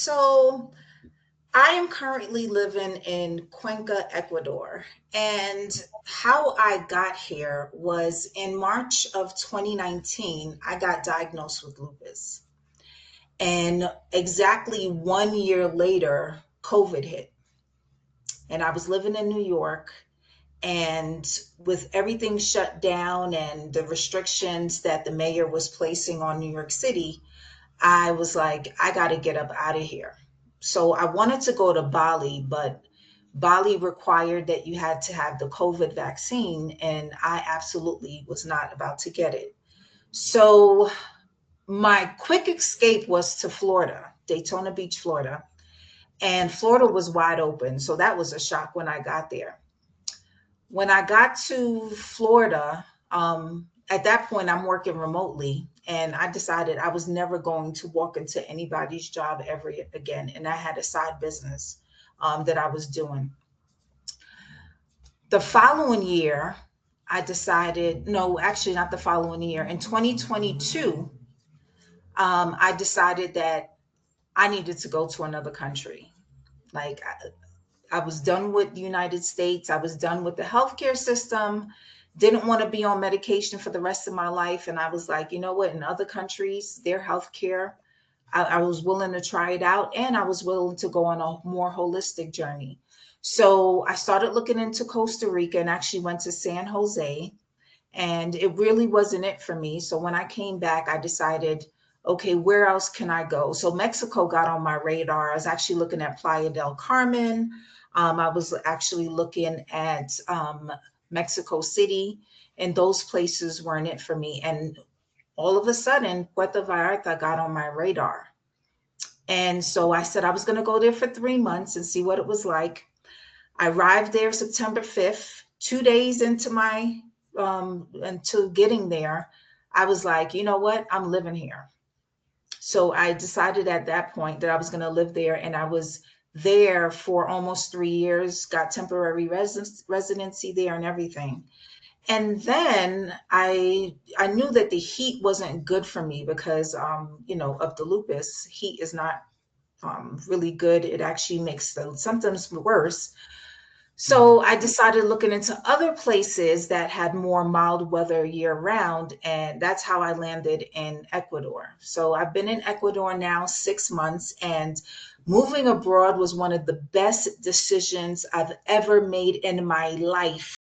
So I am currently living in Cuenca, Ecuador. And how I got here was in March of 2019, I got diagnosed with lupus. And exactly 1 year later, COVID hit. And I was living in New York. And with everything shut down and the restrictions that the mayor was placing on New York City, I was like, I got to get up out of here. So I wanted to go to Bali, but Bali required that you had to have the COVID vaccine, and I absolutely was not about to get it. So my quick escape was to Florida, Daytona Beach, Florida. And Florida was wide open. So that was a shock when I got there. When I got to Florida, at that point, I'm working remotely, and I decided I was never going to walk into anybody's job ever again. And I had a side business that I was doing. The following year, I decided, no, actually, not the following year. In 2022, I decided that I needed to go to another country. Like, I was done with the United States. I was done with the healthcare system. Didn't want to be on medication for the rest of my life. And I was like, you know what? In other countries, their healthcare, I was willing to try it out, and I was willing to go on a more holistic journey. So I started looking into Costa Rica and actually went to San Jose, and it really wasn't it for me. So when I came back, I decided, okay, where else can I go? So Mexico got on my radar. I was actually looking at Playa del Carmen. I was actually looking at Mexico City, and those places weren't it for me. And all of a sudden, Puerto Vallarta got on my radar. And so I said I was going to go there for 3 months and see what it was like. I arrived there September 5th, 2 days into getting there. I was like, you know what? I'm living here. So I decided at that point that I was going to live there, and I was there for almost 3 years, got temporary residency there and everything. And then I knew that the heat wasn't good for me because of the lupus. Heat is not really good. It actually makes the symptoms worse. So I decided looking into other places that had more mild weather year round, and that's how I landed in Ecuador. So I've been in Ecuador now 6 months, and moving abroad was one of the best decisions I've ever made in my life.